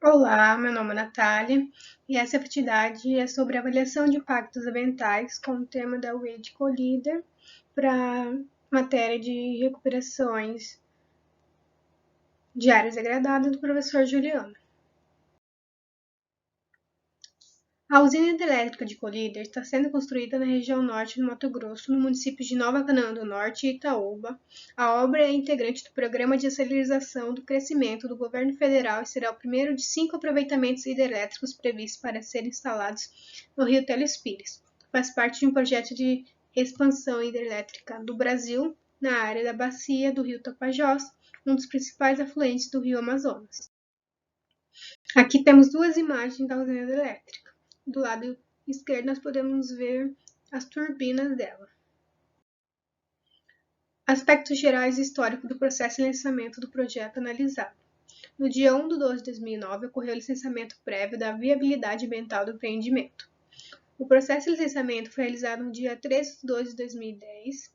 Olá, meu nome é Natália e essa atividade é sobre avaliação de impactos ambientais com o tema da UED Colíder para matéria de recuperações de áreas degradadas do professor Juliano. A usina hidrelétrica de Colíder está sendo construída na região norte do Mato Grosso, no município de Nova Canaã do Norte e Itaúba. A obra é integrante do Programa de Aceleração do Crescimento do Governo Federal e será o primeiro de 5 aproveitamentos hidrelétricos previstos para serem instalados no rio Telespires. Faz parte de um projeto de expansão hidrelétrica do Brasil na área da bacia do rio Tapajós, um dos principais afluentes do rio Amazonas. Aqui temos duas imagens da usina hidrelétrica. Do lado esquerdo nós podemos ver as turbinas dela. Aspectos gerais e histórico do processo de licenciamento do projeto analisado. No dia 1 de 12 de 2009, ocorreu o licenciamento prévio da viabilidade ambiental do empreendimento. O processo de licenciamento foi realizado no dia 13 de 12 de 2010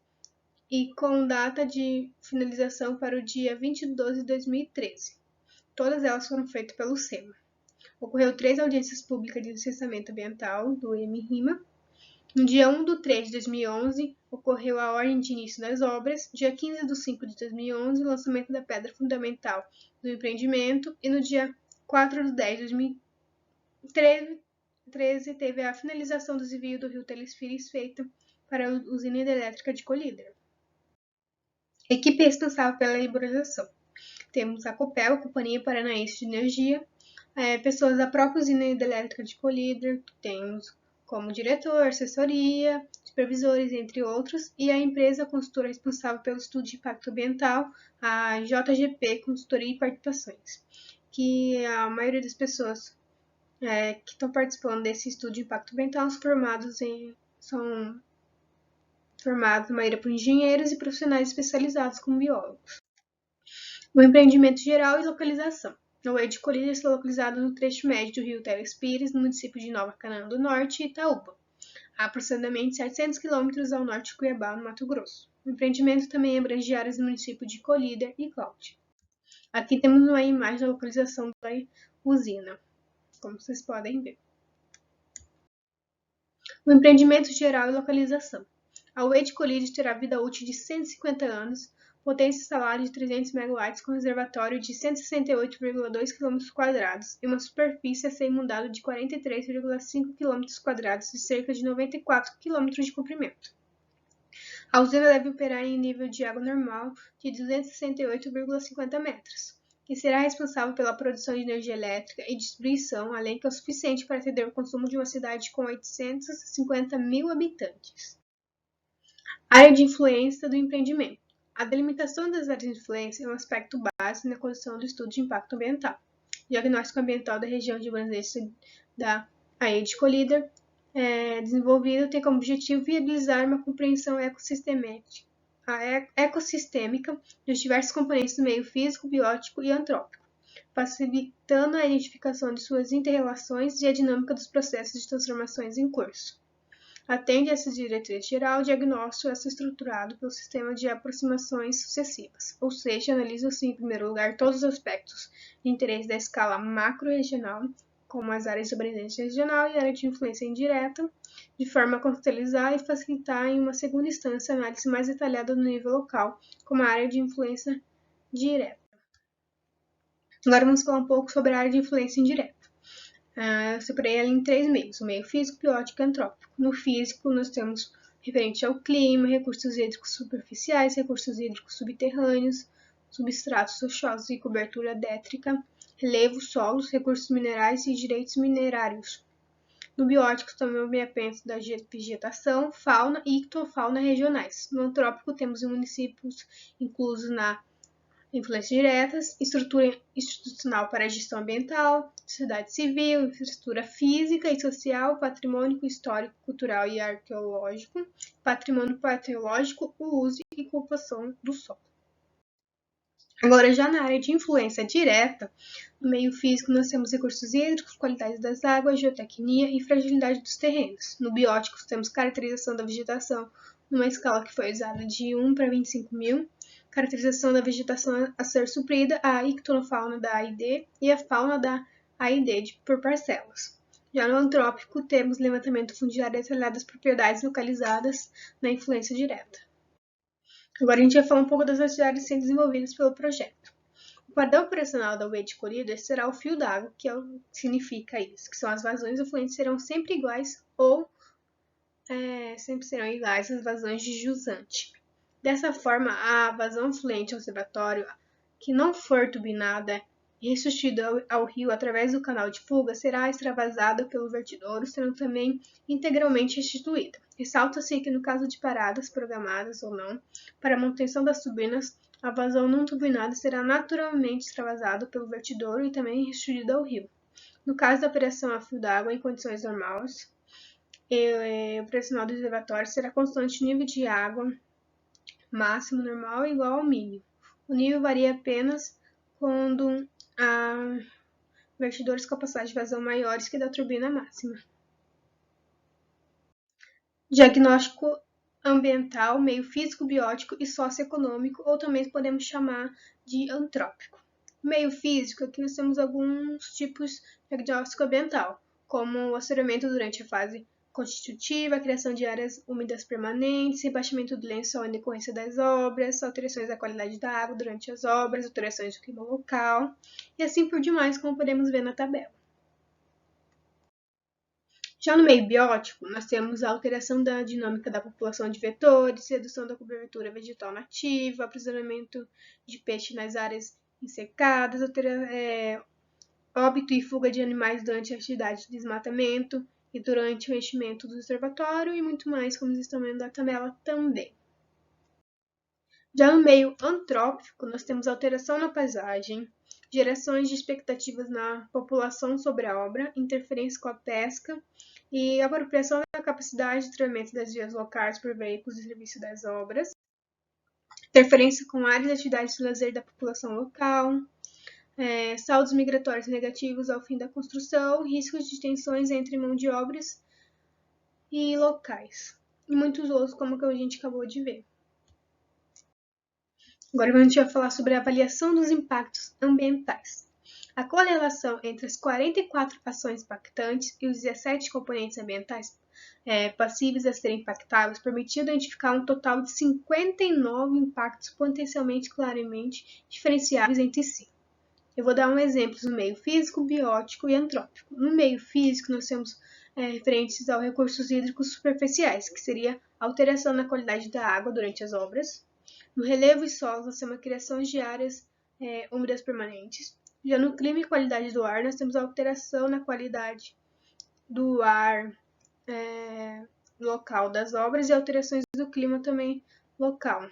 e com data de finalização para o dia 20 de 12 de 2013. Todas elas foram feitas pelo SEMA. Ocorreu 3 audiências públicas de licenciamento ambiental do MRIMA. No dia 1 de 3 de 2011, ocorreu a ordem de início das obras. Dia 15 de 5 de 2011, o lançamento da pedra fundamental do empreendimento. E no dia 4 de 10 de 2013, teve a finalização do desvio do rio Telespires feita para a usina hidrelétrica de Colíder. Equipe responsável pela elaboração. Temos a Copel, a Companhia Paranaense de Energia, pessoas da própria usina hidrelétrica de Colíder, temos como diretor, assessoria, supervisores, entre outros, e a empresa consultora responsável pelo estudo de impacto ambiental, a JGP Consultoria e Participações, que a maioria das pessoas que estão participando desse estudo de impacto ambiental são formados, a maioria, por engenheiros e profissionais especializados como biólogos. O empreendimento geral e localização. O UED Colíder está localizado no trecho médio do rio Telespires, no município de Nova Canaã do Norte e Itaúba, a aproximadamente 700 quilômetros ao norte de Cuiabá, no Mato Grosso. O empreendimento também abrange áreas do município de Colíder e Cláudia. Aqui temos uma imagem da localização da usina, como vocês podem ver. O empreendimento geral e localização. A UED Colíder terá vida útil de 150 anos, potência instalada de 300 MW com reservatório de 168,2 km² e uma superfície a ser inundada de 43,5 km² e cerca de 94 km de comprimento. A usina deve operar em nível de água normal de 268,50 metros, que será responsável pela produção de energia elétrica e distribuição, além que é o suficiente para atender o consumo de uma cidade com 850 mil habitantes. Área de influência do empreendimento. A delimitação das áreas de influência é um aspecto básico na condução do estudo de impacto ambiental. O diagnóstico ambiental da região de abrangência da UED Colíder desenvolvido tem como objetivo viabilizar uma compreensão ecossistêmica dos diversos componentes do meio físico, biótico e antrópico, facilitando a identificação de suas interrelações e a dinâmica dos processos de transformações em curso. Atende a essa diretriz geral, o diagnóstico é estruturado pelo sistema de aproximações sucessivas, ou seja, analisa-se em primeiro lugar todos os aspectos de interesse da escala macro-regional, como as áreas de abrangência regional e área de influência indireta, de forma a contextualizar e facilitar em uma segunda instância a análise mais detalhada no nível local, como a área de influência direta. Agora vamos falar um pouco sobre a área de influência indireta. Eu separei ela em 3 meios, o meio físico, biótico e antrópico. No físico, nós temos referente ao clima, recursos hídricos superficiais, recursos hídricos subterrâneos, substratos rochosos e cobertura détrica, relevo, solos, recursos minerais e direitos minerários. No biótico, também o mapeamento da vegetação, fauna e ictofauna regionais. No antrópico, temos os municípios inclusos na influências diretas, estrutura institucional para a gestão ambiental, sociedade civil, infraestrutura física e social, patrimônio histórico, cultural e arqueológico, patrimônio paleológico, o uso e ocupação do solo. Agora, já na área de influência direta, no meio físico nós temos recursos hídricos, qualidade das águas, geotecnia e fragilidade dos terrenos. No biótico, temos caracterização da vegetação numa escala que foi usada de 1 para 25 mil, caracterização da vegetação a ser suprida, a ictofauna da AID e a fauna da A e D por parcelas. Já no antrópico, temos levantamento fundiário detalhado das propriedades localizadas na influência direta. Agora a gente vai falar um pouco das atividades sendo desenvolvidas pelo projeto. O padrão operacional da UE de Colíder será o fio d'água, que significa isso, que são as vazões do fluente serão sempre iguais ou sempre serão iguais às vazões de jusante. Dessa forma, a vazão fluente ao reservatório que não for turbinada e restituída ao rio através do canal de fuga será extravasada pelo vertedouro, sendo também integralmente restituída. Ressalta-se que no caso de paradas programadas ou não, para a manutenção das turbinas, a vazão não turbinada será naturalmente extravasada pelo vertedouro e também restituída ao rio. No caso da operação a fio d'água em condições normais, o operacional do reservatório será constante o nível de água máximo normal igual ao mínimo. O nível varia apenas quando há vertedores com capacidade de vazão maiores que da turbina máxima. Diagnóstico ambiental, meio físico, biótico e socioeconômico, ou também podemos chamar de antrópico. Meio físico, aqui nós temos alguns tipos de diagnóstico ambiental, como o assoreamento durante a fase constitutiva, a criação de áreas úmidas permanentes, rebaixamento do lençol em decorrência das obras, alterações da qualidade da água durante as obras, alterações do clima local, e assim por demais, como podemos ver na tabela. Já no meio biótico, nós temos a alteração da dinâmica da população de vetores, redução da cobertura vegetal nativa, aprisionamento de peixe nas áreas ensecadas, óbito e fuga de animais durante a atividade de desmatamento e durante o enchimento do reservatório e muito mais, como vocês estão vendo na tabela também. Já no meio antrópico, nós temos alteração na paisagem, gerações de expectativas na população sobre a obra, interferência com a pesca e apropriação da capacidade de treinamento das vias locais por veículos de serviço das obras, interferência com áreas de atividades de lazer da população local, saldos migratórios negativos ao fim da construção, riscos de tensões entre mão de obras e locais, e muitos outros, como que a gente acabou de ver. Agora a gente vai falar sobre a avaliação dos impactos ambientais. A correlação entre as 44 ações impactantes e os 17 componentes ambientais passíveis a serem impactados permitiu identificar um total de 59 impactos potencialmente claramente diferenciáveis entre si. Eu vou dar um exemplo no meio físico, biótico e antrópico. No meio físico, nós temos referentes aos recursos hídricos superficiais, que seria a alteração na qualidade da água durante as obras. No relevo e solos, nós temos a criação de áreas úmidas permanentes. Já no clima e qualidade do ar, nós temos a alteração na qualidade do ar local das obras e alterações do clima também local.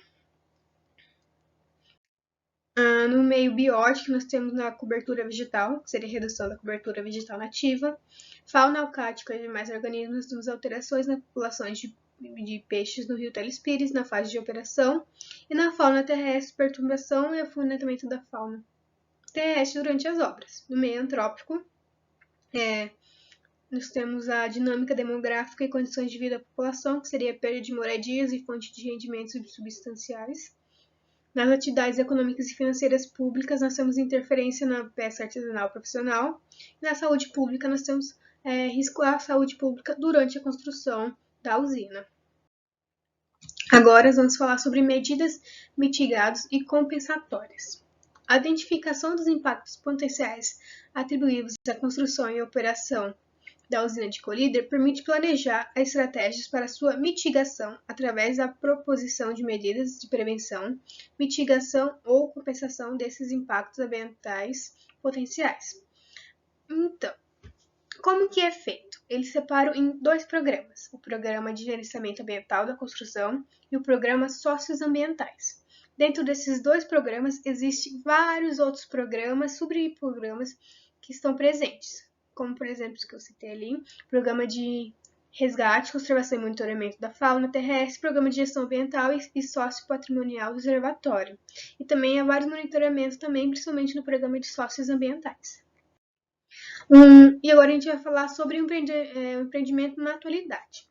No meio biótico, nós temos a cobertura vegetal, que seria a redução da cobertura vegetal nativa. Fauna alcática e demais organismos, nós temos alterações nas populações de peixes no rio Telespires, na fase de operação. E na fauna terrestre, perturbação e afunilamento da fauna terrestre durante as obras. No meio antrópico, nós temos a dinâmica demográfica e condições de vida da população, que seria a perda de moradias e fonte de rendimentos substanciais. Nas atividades econômicas e financeiras públicas, nós temos interferência na pesca artesanal profissional. E na saúde pública, nós temos risco à saúde pública durante a construção da usina. Agora, vamos falar sobre medidas mitigadas e compensatórias. A identificação dos impactos potenciais atribuídos à construção e operação da usina de Colíder permite planejar as estratégias para sua mitigação através da proposição de medidas de prevenção, mitigação ou compensação desses impactos ambientais potenciais. Então, como que é feito? Eles separam em 2 programas, o Programa de Gerenciamento Ambiental da Construção e o Programa Socioambientais. Dentro desses 2 programas, existem vários outros programas, subprogramas que estão presentes, como, por exemplo, os que eu citei ali, Programa de Resgate, Conservação e Monitoramento da Fauna Terrestre, Programa de Gestão Ambiental e Sociopatrimonial do Reservatório. E também há vários monitoramentos também, principalmente no Programa de Sócios Ambientais. E agora a gente vai falar sobre o empreendimento na atualidade.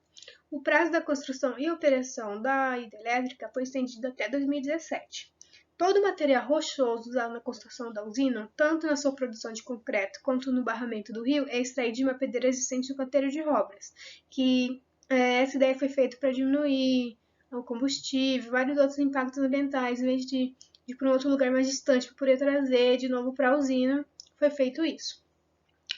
O prazo da construção e operação da hidrelétrica foi estendido até 2017. Todo o material rochoso usado na construção da usina, tanto na sua produção de concreto quanto no barramento do rio, é extraído de uma pedreira existente no canteiro de obras, que essa ideia foi feita para diminuir o combustível, vários outros impactos ambientais, em vez de ir para um outro lugar mais distante para poder trazer de novo para a usina, foi feito isso.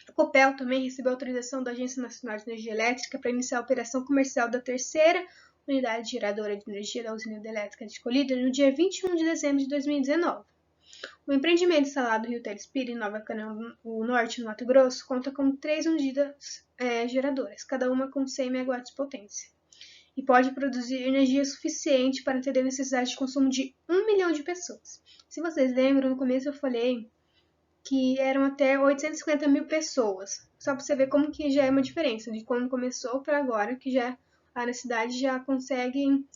A Copel também recebeu autorização da Agência Nacional de Energia Elétrica para iniciar a operação comercial da terceira unidade geradora de energia da usina hidrelétrica de Colíder no dia 21 de dezembro de 2019. O empreendimento instalado no Rio Telespira, em Nova Canaã, o Norte, no Mato Grosso, conta com 3 unidades geradoras, cada uma com 100 MW de potência, e pode produzir energia suficiente para atender a necessidade de consumo de 1 milhão de pessoas. Se vocês lembram, no começo eu falei que eram até 850 mil pessoas. Só para você ver como que já é uma diferença de quando começou para agora, que já na cidade já conseguem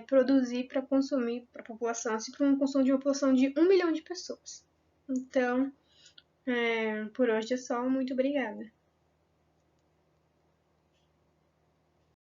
produzir para consumir para a população, assim, para um consumo de uma população de 1 milhão de pessoas. Então, por hoje é só. Muito obrigada.